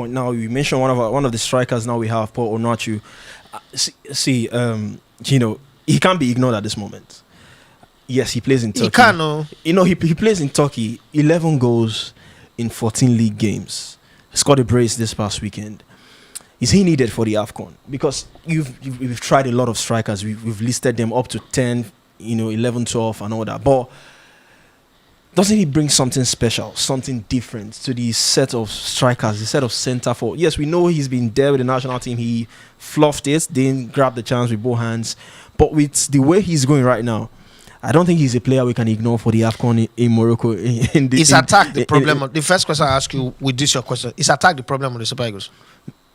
point now. You mentioned one of the strikers now we have, Paul Onuachu. He can't be ignored at this moment. Yes, he plays in Turkey. He can, no. He plays in Turkey. 11 goals in 14 league games. Scored a brace this past weekend. Is he needed for the AFCON? Because we've tried a lot of strikers. We've listed them up to 10, 11, 12 and all that. But doesn't he bring something special, something different to the set of strikers, the set of centre forward? Yes, we know he's been there with the national team. He fluffed it, didn't grab the chance with both hands. But with the way he's going right now, I don't think he's a player we can ignore for the AFCON in Morocco. The problem. The first question I ask you with this your question is attack the problem of the Super Eagles.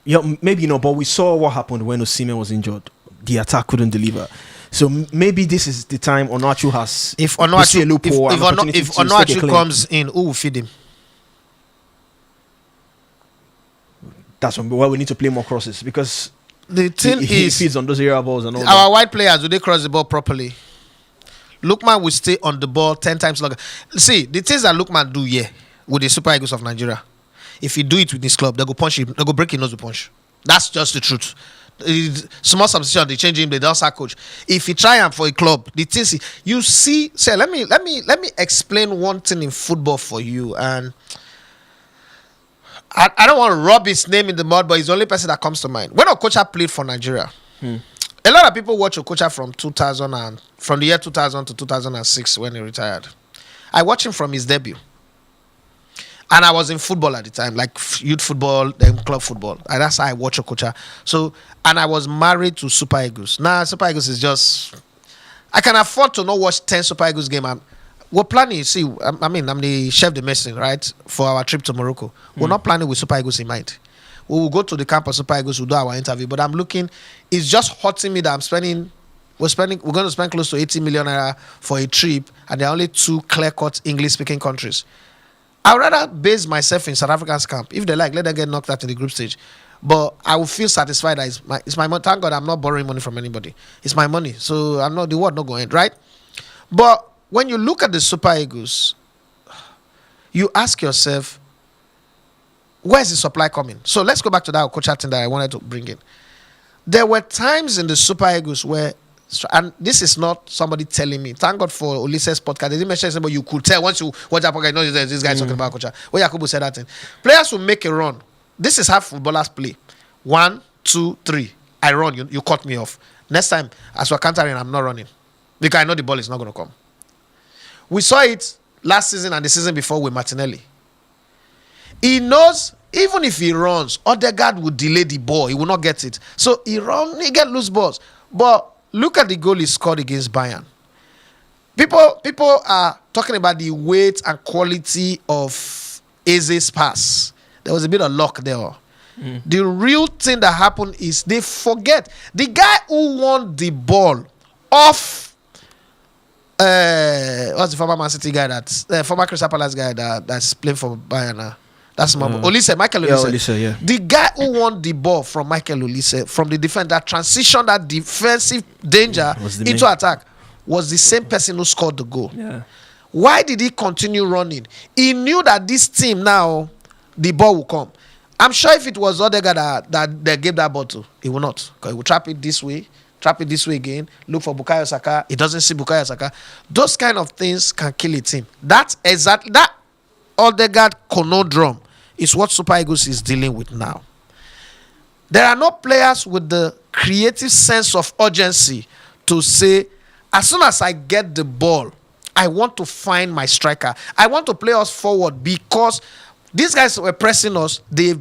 Yeah, maybe but we saw what happened when Osimhen was injured. The attack couldn't deliver. So maybe this is the time Onuachu has. If Onuachu comes in, who will feed him? That's why we need to play more crosses, because the thing he feeds on those area balls and all our white players, do they cross the ball properly? Lookman will stay on the ball 10 times longer. See, the things that Lookman do here with the Super Eagles of Nigeria, if he do it with this club, they go punch him, they go break his nose with punch. That's just the truth. Small substitution, they change him, they don't sack coach. If he try him for a club, the things you see. Say, let me explain one thing in football for you, and I don't want to rub his name in the mud, but he's the only person that comes to mind. When Okocha played for Nigeria, a lot of people watch Okocha from the year 2000 to 2006 when he retired. I watched him from his debut. And I was in football at the time, like youth football, then club football. And that's how I watch Okocha. So, and I was married to Super Eagles. Now, Super Eagles is just... I can afford to not watch 10 Super Eagles games. We're planning, see, I'm the chef de mission, right, for our trip to Morocco. We're not planning with Super Eagles in mind. We will go to the camp of Super Eagles, we'll do our interview. But I'm looking, it's just hurting me that we're going to spend close to 80 million naira for a trip, and there are only 2 clear-cut English-speaking countries. I'd rather base myself in South Africa's camp. If they like, let them get knocked out in the group stage. But I will feel satisfied that it's my money. Thank God I'm not borrowing money from anybody. It's my money. So the world not going, right? But when you look at the Super Eagles, you ask yourself, where's the supply coming? So let's go back to that coach thing that I wanted to bring in. There were times in the Super Eagles where, and this is not somebody telling me. Thank God for Ulises' podcast. They didn't mention something, but you could tell once you watch that podcast, you know this guy talking about coach. Where Yakubu said that thing. Players will make a run. This is how footballers play. 1, 2, 3. I run, you cut me off. Next time, as we're countering, I'm not running. Because I know the ball is not going to come. We saw it last season and the season before with Martinelli. He knows, even if he runs, Odegaard will delay the ball. He will not get it. So he get loose balls. But look at the goal he scored against Bayern. People are talking about the weight and quality of Eze's pass. There was a bit of luck there. The real thing that happened is they forget. The guy who won the ball off, what's the former Man City guy former Crystal Palace guy that's playing for Bayern now? That's Michael Olise. Yeah. The guy who won the ball from Michael Olise, from the defense, that transition, that defensive danger into attack, was the same person who scored the goal. Yeah. Why did he continue running? He knew that this team now, the ball will come. I'm sure if it was Odegaard that they gave that ball to, he will not. Because he will trap it this way again, look for Bukayo Saka. He doesn't see Bukayo Saka. Those kind of things can kill a team. That Odegaard conundrum is what Super Eagles is dealing with now. There are no players with the creative sense of urgency to say, as soon as I get the ball, I want to find my striker. I want to play us forward, because these guys were pressing us. They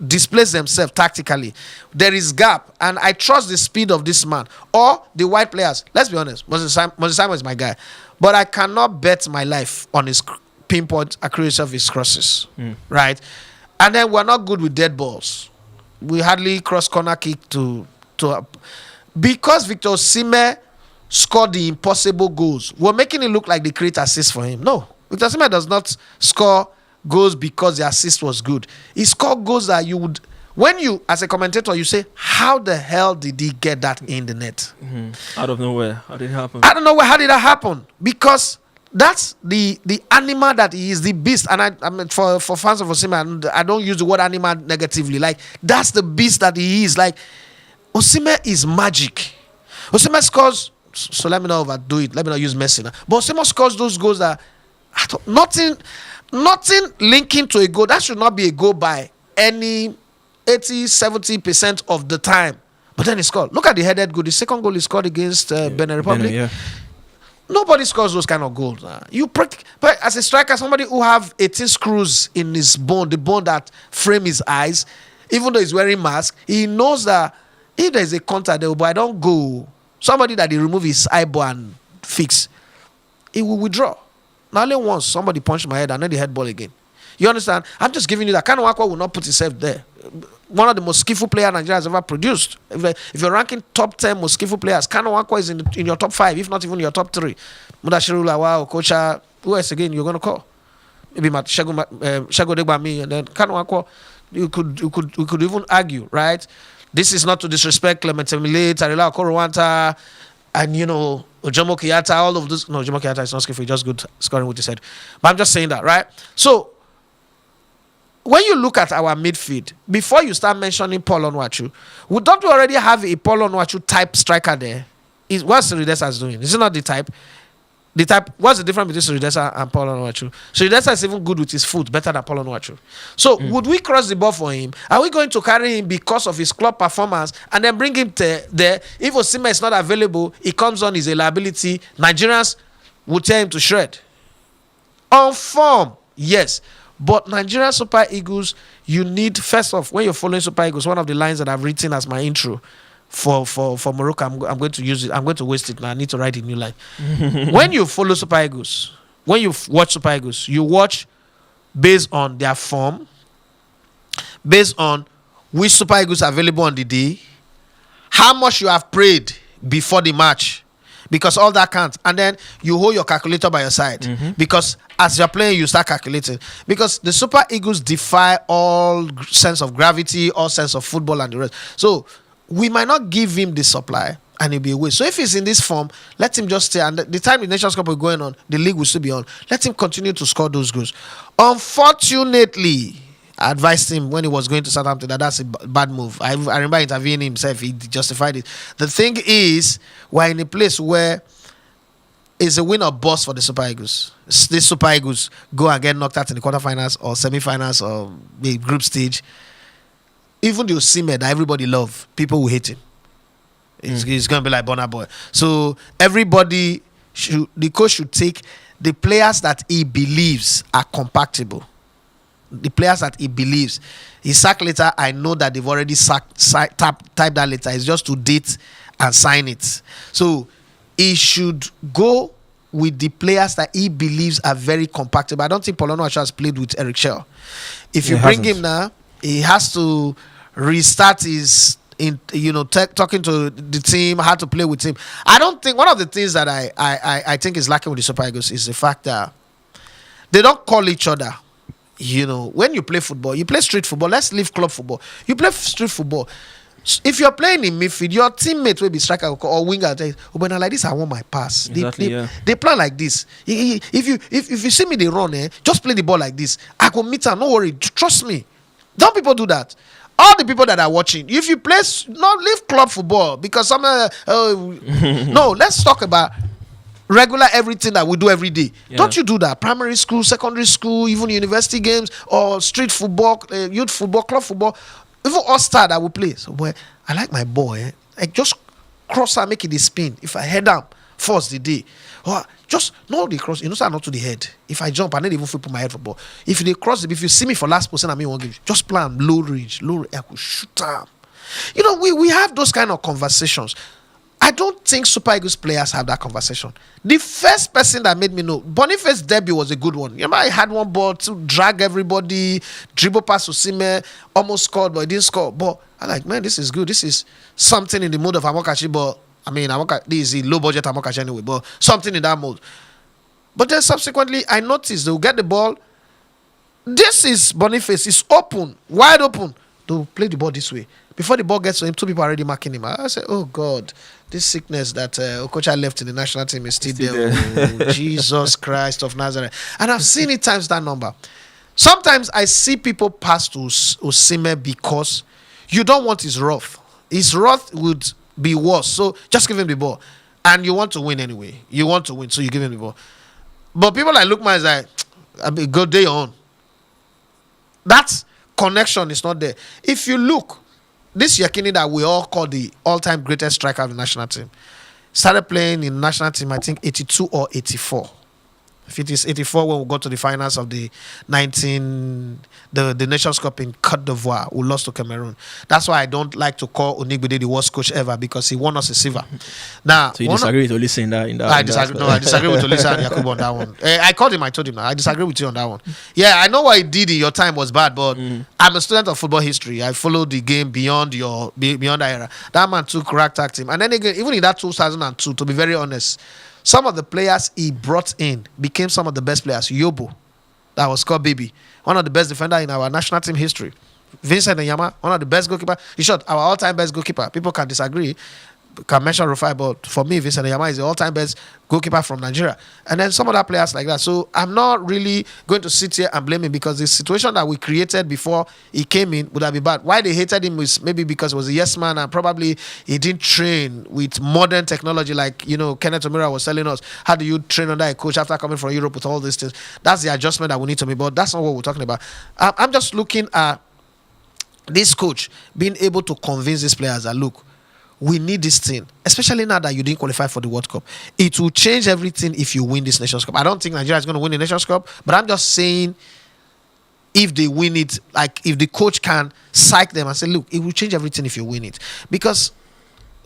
displaced themselves tactically. There is gap, and I trust the speed of this man. Or the white players. Let's be honest. Moses Simon is my guy. But I cannot bet my life on his pinpoint accuracy of his crosses. Right? And then we're not good with dead balls. We hardly cross corner kick because Victor Osimhen scored the impossible goals. We're making it look like the create assist for him. No. Victor Osimhen does not score goals because the assist was good. He scored goals that you would, when you, as a commentator, you say, how the hell did he get that in the net? Out of nowhere. How did it happen? I don't know how did that happen? Because That's the animal that he is, the beast. And I mean, for fans of Osimhen, I don't use the word animal negatively. Like, that's the beast that he is. Like, Osimhen is magic. Osimhen scores. So let me not overdo it. Let me not use Messi now. But Osimhen scores those goals that nothing linking to a goal. That should not be a goal by any 80-70% of the time. But then he scored. Look at the headed goal. The second goal he scored against Benin Republic. Yeah. Nobody scores those kind of goals. But as a striker, somebody who have 18 screws in his bone, the bone that frame his eyes, even though he's wearing mask, he knows that if there's a contact there, but I don't go. Somebody that he remove his eyeball and fix, he will withdraw. Now only once somebody punched my head and then the head ball again. You understand? I'm just giving you that. Onuachu will not put himself there. One of the most skillful players Nigeria has ever produced. If you're ranking top 10 most skillful players, Onuachu is in your top 5, if not even your top 3. Mudashiru Lawal, Kocha, who else again you're going to call? Maybe Sekou Degbami, and then Onuachu. We could even argue, right? This is not to disrespect Clement Emile, Tarila Okorowanta, and Ojomo Kiyata, all of those. No, Ojomo Kiyata is not skillful, just good scoring with his head. But I'm just saying that, right? So, when you look at our midfield, before you start mentioning Paul Onuachu, don't we already have a Paul Onuachu type striker there? What's Siridesa doing? Is it not the type? What's the difference between Siridesa and Paul Onuachu? Siridesa is even good with his foot, better than Paul Onuachu. So, would we cross the ball for him? Are we going to carry him because of his club performance and then bring him there? If Osimhen is not available, he comes on, he's a liability. Nigerians will tear him to shred. On form, yes. But Nigerian Super Eagles, you need, first off, when you're following Super Eagles, one of the lines that I've written as my intro for Morocco, I'm going to use it. I'm going to waste it now. I need to write a new line. When you follow Super Eagles, when you watch Super Eagles, you watch based on their form, based on which Super Eagles are available on the day, how much you have prayed before the match, because all that counts. And then you hold your calculator by your side, because as you're playing, you start calculating. Because the Super Eagles defy all sense of gravity, all sense of football and the rest. So we might not give him the supply and he'll be away. So if he's in this form, let him just stay. And the time the Nations Cup is going on, the league will still be on. Let him continue to score those goals. Unfortunately, I advised him when he was going to Southampton that that's a bad move. I remember interviewing himself. He justified it. The thing is, we're in a place where it's a win or bust for the Super Eagles. These Super Eagles go and get knocked out in the quarterfinals or semi-finals or the group stage. Even the Osimhen that everybody love, people will hate him. It's going to be like Burna Boy. So the coach should take the players that he believes are compatible. The players that he believes. His sack letter, I know that they've already typed that letter. It's just to date and sign it. So he should go with the players that he believes are very compatible. I don't think Paul Onuachu has played with Eric Chelle. If you bring him now, he has to restart his talking to the team, how to play with him. I don't think one of the things that I think is lacking with the Super Eagles is the fact that they don't call each other. When you play football, you play street football. Let's leave club football. You play street football. If you're playing in midfield, your teammate will be striker or winger. But now like this, I want my pass. Exactly, they plan like this. If you see me, they run. Just play the ball like this. I go meet her. No worry. Trust me. Don't people do that? All the people that are watching, if you play, not leave club football because no. Let's talk about regular everything that we do every day. Don't you do that? Primary school, secondary school, even university games or street football, youth football, club football, even all-star that we play. So boy, I like my ball. I just cross and make it a spin. If I head down, force the day. Or just no the cross. Not to the head. If I jump, I don't even flip my head for ball. If they cross, if you see me for last person, I mean won't give. Just plan low range. I could shoot up. We have those kind of conversations. I don't think Super Eagles players have that conversation. The first person that made me know, Boniface's debut was a good one. I had one ball to drag everybody, dribble past Osimhen, almost scored, but he didn't score. But I'm like, man, this is good. This is something in the mode of Amokachi, but I mean, this is a low budget Amokachi anyway, but something in that mode. But then subsequently, I noticed they'll get the ball. This is Boniface. It's open, wide open. they'll play the ball this way. Before the ball gets to him, 2 people are already marking him. I say, oh God, this sickness that Okocha left in the national team is still there. Oh, Jesus Christ of Nazareth. And I've seen it times that number. Sometimes I see people pass to Osimhen because you don't want his wrath. His wrath would be worse. So just give him the ball. And you want to win anyway. You want to win, so you give him the ball. But people like Lookman is like, go day on. That connection is not there. If you look, this Yekini that we all call the all-time greatest striker of the national team started playing in the national team, I think, 82 or 84. If it is 84, when we got to the finals of the the Nations Cup in Cote d'Ivoire, we lost to Cameroon. That's why I don't like to call Onigbede the worst coach ever, because he won us a silver. Now, so you disagree with Olise in that? I disagree. No, I disagree with Olise and Yakubu on that one. I called him. I told him. I disagree with you on that one. Yeah, I know what he did in your time was bad, but I'm a student of football history. I followed the game beyond that era. That man took ragtag team, and then again, even in that 2002, to be very honest, some of the players he brought in became some of the best players. Yobo, that was called Baby, one of the best defenders in our national team history. Vincent Nyama, one of the best goalkeepers. In short, our all-time best goalkeeper. People can disagree, can mention Rufai, but for me, Vincent Nyama is the all-time best goalkeeper from Nigeria. And then some other players like that. So I'm not really going to sit here and blame him, because the situation that we created before he came in would have been bad. Why they hated him was maybe because he was a yes man, and probably he didn't train with modern technology, like, you know, Kenneth Omira was telling us. How do you train under a coach after coming from Europe with all these things? That's the adjustment that we need to make, but that's not what we're talking about. I'm just looking at this coach being able to convince these players that, look, we need this thing, especially now that you didn't qualify for the World Cup. It will change everything if you win this Nations Cup. I don't think Nigeria is going to win the Nations Cup, but I'm just saying, if they win it, like if the coach can psych them and say, look, it will change everything if you win it. Because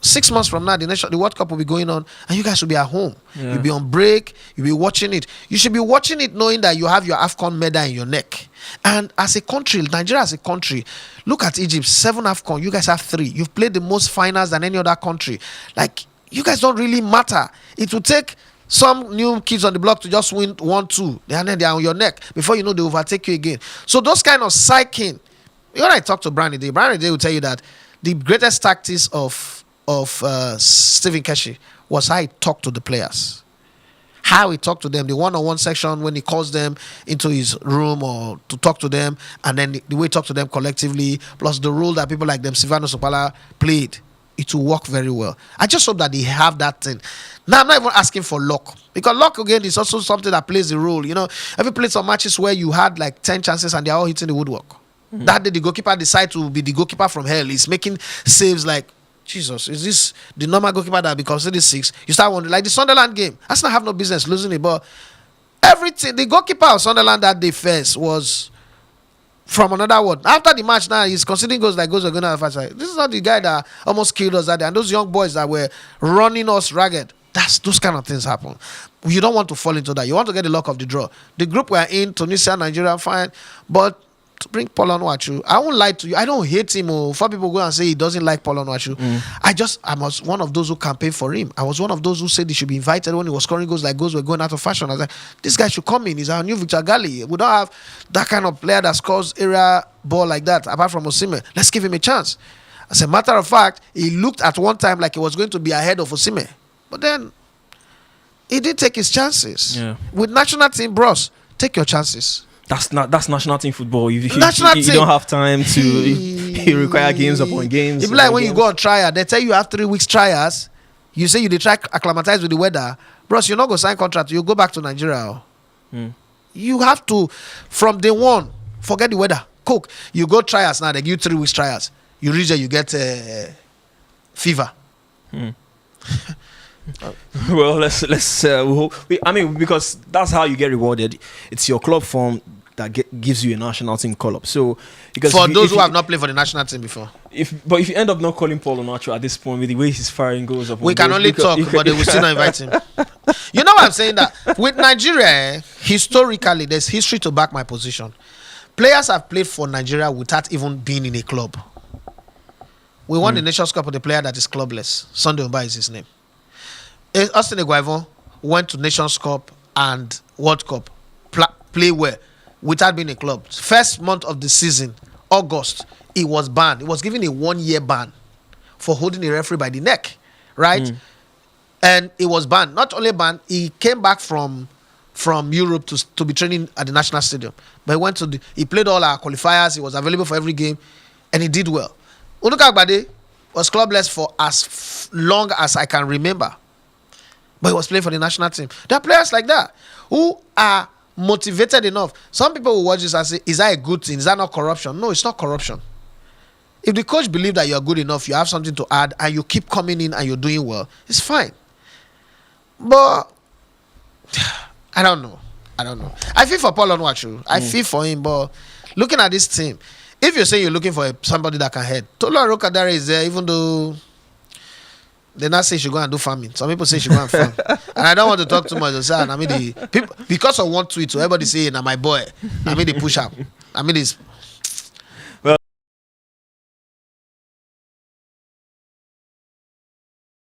6 months from now, the World Cup will be going on, and you guys will be at home. Yeah. You'll be on break. You'll be watching it. You should be watching it knowing that you have your AFCON medal in your neck. And as a country, Nigeria as a country, look at Egypt, 7 AFCON. You guys have 3. You've played the most finals than any other country. Like, you guys don't really matter. It will take some new kids on the block to just win 1-2. And then they're on your neck. Before you know, they overtake you again. So those kind of psyching. When I talk to Brandy Day will tell you that the greatest tactics of Stephen Keshi was how he talked to the players, how he talked to them, the one-on-one section when he calls them into his room or to talk to them, and then the way he talked to them collectively, plus the role that people like them Silvano Sopala played, it will work very well. I just hope that they have that thing. Now, I'm not even asking for luck, because luck again is also something that plays a role. You know, have you played some matches where you had like 10 chances and they're all hitting the woodwork? That day the goalkeeper decide to be the goalkeeper from hell. He's making saves like, Jesus, is this the normal goalkeeper that becomes 36? You start wondering, like the Sunderland game. Arsenal have no business losing it, but everything, the goalkeeper of Sunderland that day first was from another world. After the match now, he's considering goals like goals are going to have. This is not the guy that almost killed us that day. And those young boys that were running us ragged. Those kind of things happen. You don't want to fall into that. You want to get the luck of the draw. The group we're in, Tunisia, Nigeria, fine, but to bring Paul Onuachu, I won't lie to you. I don't hate him. For people go and say he doesn't like Paul Onuachu. I was one of those who campaigned for him. I was one of those who said he should be invited when he was scoring goals like goals were going out of fashion. I was like, this guy should come in. He's our new Victor Gali. We don't have that kind of player that scores area ball like that, apart from Osimhen. Let's give him a chance. As a matter of fact, he looked at one time like he was going to be ahead of Osimhen. But then, he did take his chances. Yeah. With national team, bros, take your chances. That's national team football. You don't have time to. You require games upon games. It's like when you go on trial, they tell you have 3 weeks trials. You say you try acclimatize with the weather, bros. You're not gonna sign contract. You go back to Nigeria. You have to, from day one, forget the weather. Cook. You go trials now. They give you 3 weeks trials. You reach there, you get fever. Well, let's. I mean, because that's how you get rewarded. It's your club form that gives you a national team call up. So, because for those who have not played for the national team before, if you end up not calling Paul Onuachu at this point with the way he's firing goals up, we can only talk, but they will still not invite him. You know why I'm saying that? With Nigeria, historically, there's history to back my position. Players have played for Nigeria without even being in a club. We won the Nations Cup with a player that is clubless. Sunday Umba is his name. Austin Eguavoen went to Nations Cup and World Cup, play well without being a club. First month of the season, August, he was banned. He was given a 1-year ban for holding a referee by the neck, right? And he was banned. Not only banned, he came back from Europe to be training at the National Stadium. But he went he played all our qualifiers. He was available for every game, and he did well. Unuka Agbade was clubless for as long as I can remember. But he was playing for the national team. There are players like that who are motivated enough. Some people will watch this and say, is that a good thing? Is that not corruption? No, it's not corruption. If the coach believes that you're good enough, you have something to add, and you keep coming in and you're doing well, it's fine. But I don't know. I feel for Paul Onuachu. I feel for him, but looking at this team, if you're saying you're looking for somebody that can head, Tolu Arokadare is there, even though they not say she should go and do farming. Some people say she go and farm. And I don't want to talk too much. I mean, because of one tweet, so everybody say, "Nah, my boy." I mean, they push up. I mean, it's